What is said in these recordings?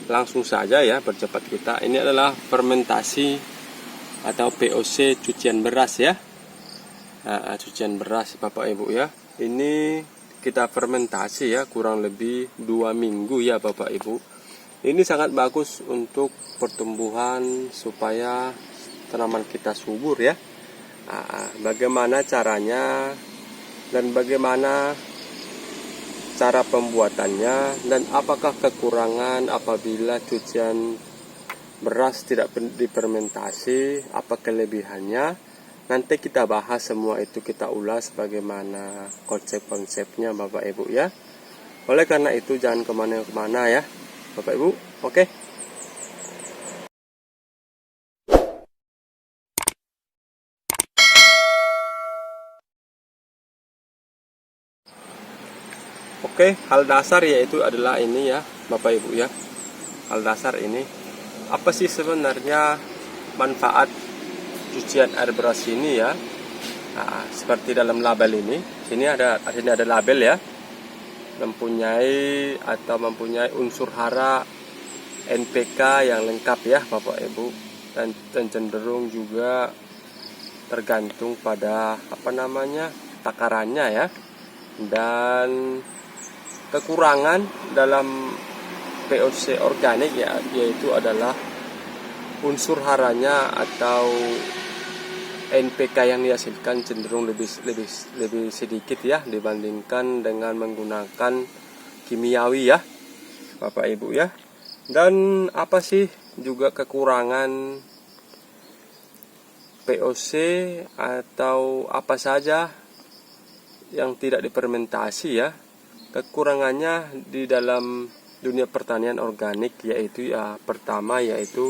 langsung saja ya percepat kita. Ini adalah fermentasi atau POC cucian beras ya. Nah, cucian beras Bapak Ibu ya. Ini kita fermentasi ya kurang lebih 2 minggu ya Bapak Ibu. Ini sangat bagus untuk pertumbuhan supaya tanaman kita subur ya. Nah, bagaimana caranya dan bagaimana cara pembuatannya, dan apakah kekurangan apabila cucian beras tidak difermentasi, apa kelebihannya, nanti kita bahas semua itu, kita ulas bagaimana konsep-konsepnya Bapak Ibu ya. Oleh karena itu jangan kemana-kemana ya Bapak Ibu. Oke. Oke, hal dasar yaitu adalah ini ya Bapak Ibu ya. Hal dasar ini, apa sih sebenarnya manfaat cucian air beras ini ya? Nah, seperti dalam label ini, sini ada label ya, mempunyai unsur hara NPK yang lengkap ya Bapak Ibu, dan cenderung juga tergantung pada takarannya ya. Dan kekurangan dalam POC organik ya, yaitu adalah unsur haranya atau NPK yang dihasilkan cenderung lebih sedikit ya dibandingkan dengan menggunakan kimiawi ya Bapak Ibu ya. Dan apa sih juga kekurangan POC atau apa saja yang tidak difermentasi ya? Kekurangannya di dalam dunia pertanian organik yaitu ya, pertama yaitu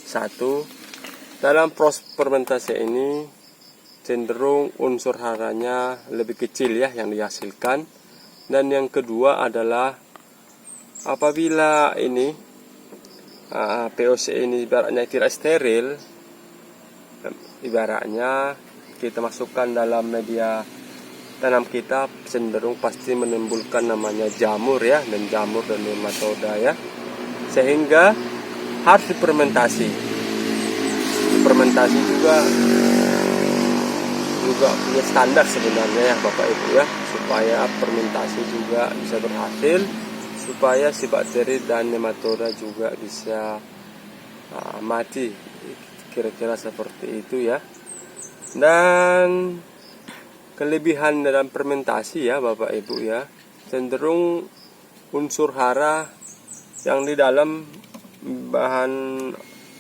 satu, dalam proses fermentasi ini cenderung unsur haranya lebih kecil ya yang dihasilkan. Dan yang kedua adalah apabila ini POC ini ibaratnya tidak steril, ibaratnya kita masukkan dalam media tanam kita, cenderung pasti menimbulkan namanya jamur ya, dan nematoda ya, sehingga harus difermentasi. Fermentasi juga punya standar sebenarnya ya Bapak Ibu ya, supaya fermentasi juga bisa berhasil, supaya si bakteri dan nematoda juga bisa mati, kira-kira seperti itu ya. Dan kelebihan dalam fermentasi ya Bapak Ibu ya, cenderung unsur hara yang di dalam bahan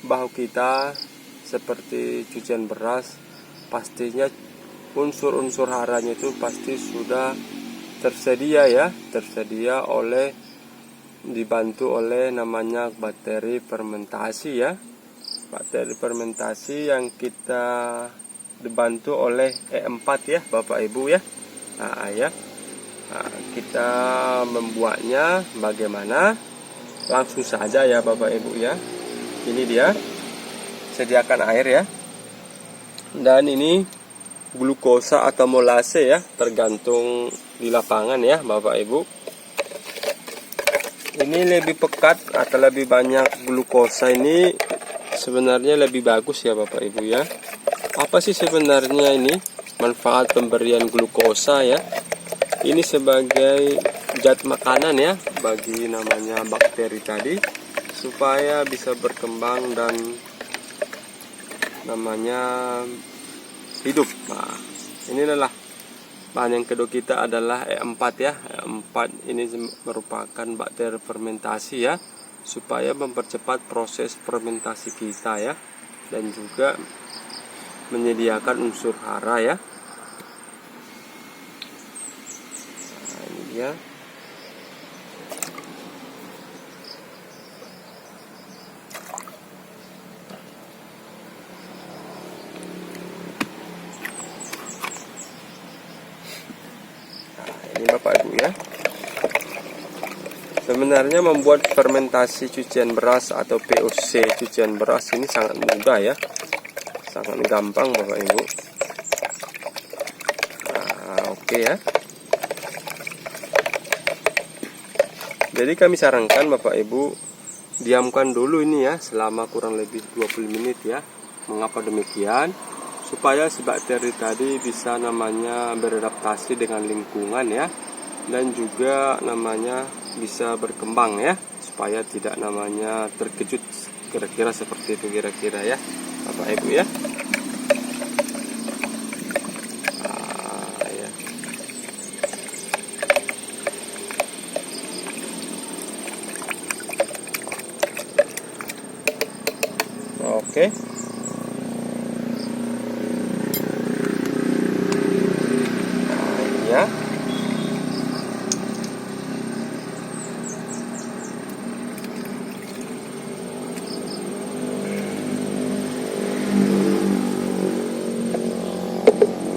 baku kita seperti cucian beras, pastinya unsur-unsur haranya itu pasti sudah tersedia dibantu oleh namanya bakteri fermentasi ya. Bakteri fermentasi yang kita dibantu oleh E4 ya Bapak Ibu ya. Kita membuatnya bagaimana? Langsung saja ya Bapak Ibu ya. Ini dia, sediakan air ya. Dan ini glukosa atau molase ya, tergantung di lapangan ya Bapak Ibu. Ini lebih pekat atau lebih banyak glukosa ini sebenarnya lebih bagus ya Bapak Ibu ya. Apa sih sebenarnya ini manfaat pemberian glukosa ya? Ini sebagai zat makanan ya bagi namanya bakteri tadi, supaya bisa berkembang dan namanya hidup. Nah, ini adalah bahan yang kedua kita adalah E4 ya. E4 ini merupakan bakteri fermentasi ya, supaya mempercepat proses fermentasi kita ya, dan juga menyediakan unsur hara ya. Nah, ini dia. Nah, ini Bapak Ibu ya. Sebenarnya membuat fermentasi cucian beras atau POC cucian beras ini sangat mudah ya. Sangat gampang Bapak Ibu. Oke ya. Jadi kami sarankan Bapak Ibu diamkan dulu ini ya selama kurang lebih 20 menit ya. Mengapa demikian? Supaya si bakteri tadi bisa namanya beradaptasi dengan lingkungan ya, dan juga namanya bisa berkembang ya, supaya tidak namanya terkejut, kira-kira seperti itu kira-kira ya Bapak Ibu ya. Ya. Oke. Ya.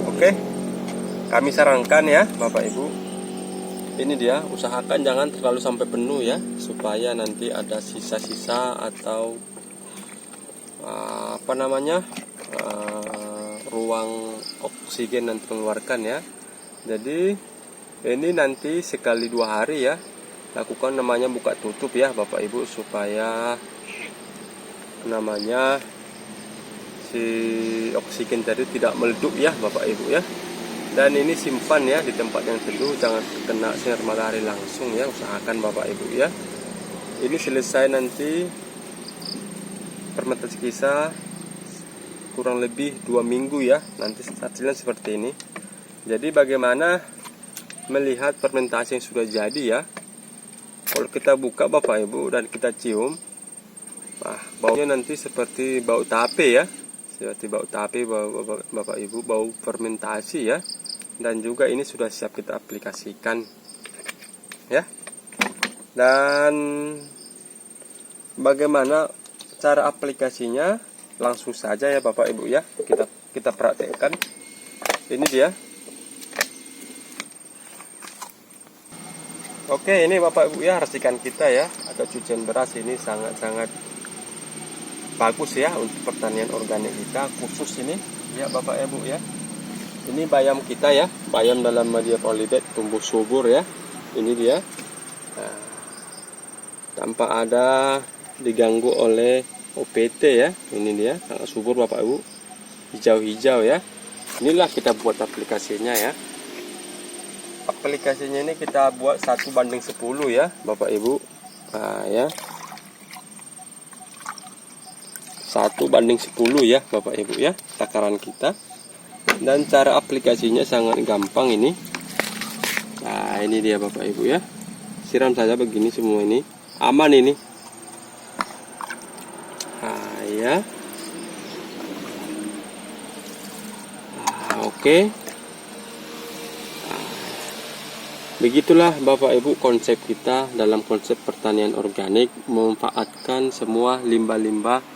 Oke, kami sarankan ya Bapak Ibu, ini dia, usahakan jangan terlalu sampai penuh ya, supaya nanti ada sisa-sisa atau ruang oksigen nanti mengeluarkan ya. Jadi ini nanti sekali 2 hari ya, lakukan namanya buka tutup ya Bapak Ibu, supaya namanya si oksigen tadi tidak meleduk ya Bapak Ibu ya. Dan ini simpan ya di tempat yang teduh, jangan kena sinar matahari langsung ya, usahakan Bapak Ibu ya. Ini selesai nanti fermentasi kita kurang lebih 2 minggu ya, nanti hasilnya seperti ini. Jadi bagaimana melihat fermentasi yang sudah jadi ya? Kalau kita buka Bapak Ibu dan kita cium, nah, baunya nanti seperti bau tape ya, seperti bau tape, bau Bapak Ibu, bau fermentasi ya. Dan juga ini sudah siap kita aplikasikan ya. Dan bagaimana cara aplikasinya? Langsung saja ya Bapak Ibu ya, kita praktekkan. Ini dia. Oke, ini Bapak Ibu ya, racikan kita ya, atau cucian beras ini sangat-sangat bagus ya untuk pertanian organik kita, khusus ini ya Bapak Ibu ya. Ini bayam kita ya, bayam dalam media polybag tumbuh subur ya. Ini dia, nah, tanpa ada diganggu oleh OPT ya. Ini dia, sangat subur Bapak Ibu, hijau-hijau ya. Inilah kita buat aplikasinya ya. Aplikasinya ini kita buat 1:10 ya Bapak Ibu. Nah ya, 1:10 ya Bapak Ibu ya, takaran kita. Dan cara aplikasinya sangat gampang ini. Nah ini dia Bapak Ibu ya, siram saja begini semua, ini aman ini. Nah ya, nah, oke. Begitulah Bapak Ibu konsep kita dalam konsep pertanian organik, memanfaatkan semua limbah-limbah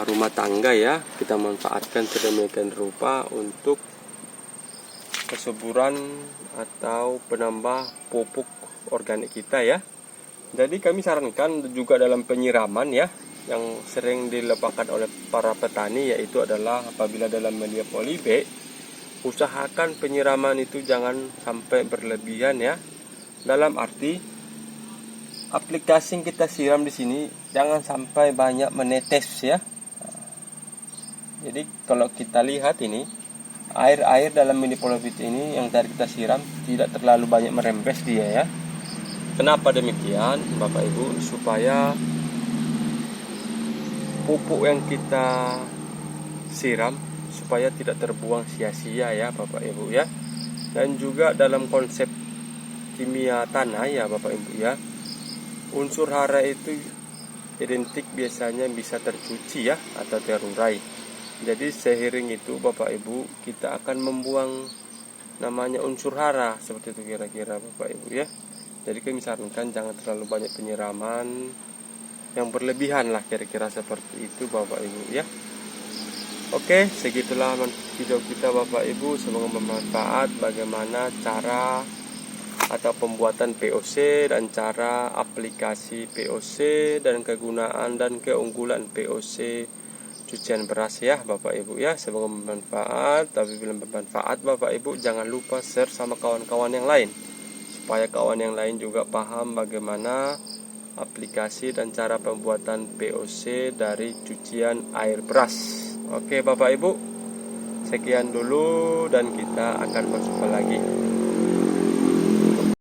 rumah tangga ya. Kita manfaatkan sedemikian rupa untuk kesuburan atau penambah pupuk organik kita ya. Jadi kami sarankan juga dalam penyiraman ya, yang sering dilupakan oleh para petani, yaitu adalah apabila dalam media polybag, usahakan penyiraman itu jangan sampai berlebihan ya. Dalam arti aplikasi yang kita siram di sini jangan sampai banyak menetes ya. Jadi kalau kita lihat ini, air-air dalam media polybag ini yang tadi kita siram tidak terlalu banyak merembes dia ya. Kenapa demikian Bapak Ibu? Supaya pupuk yang kita siram supaya tidak terbuang sia-sia ya Bapak Ibu ya. Dan juga dalam konsep kimia tanah ya Bapak Ibu ya, unsur hara itu identik biasanya bisa tercuci ya atau terurai. Jadi seiring itu Bapak Ibu, kita akan membuang namanya unsur hara, seperti itu kira-kira Bapak Ibu ya. Jadi kami sarankan jangan terlalu banyak penyiraman yang berlebihan lah, kira-kira seperti itu Bapak Ibu ya. Oke, segitulah video kita Bapak Ibu, semoga bermanfaat bagaimana cara atau pembuatan POC dan cara aplikasi POC dan kegunaan dan keunggulan POC cucian beras ya Bapak Ibu ya. Semoga bermanfaat. Tapi bila bermanfaat Bapak Ibu, jangan lupa share sama kawan-kawan yang lain, supaya kawan yang lain juga paham bagaimana aplikasi dan cara pembuatan POC dari cucian air beras. Oke Bapak Ibu, sekian dulu dan kita akan berjumpa lagi.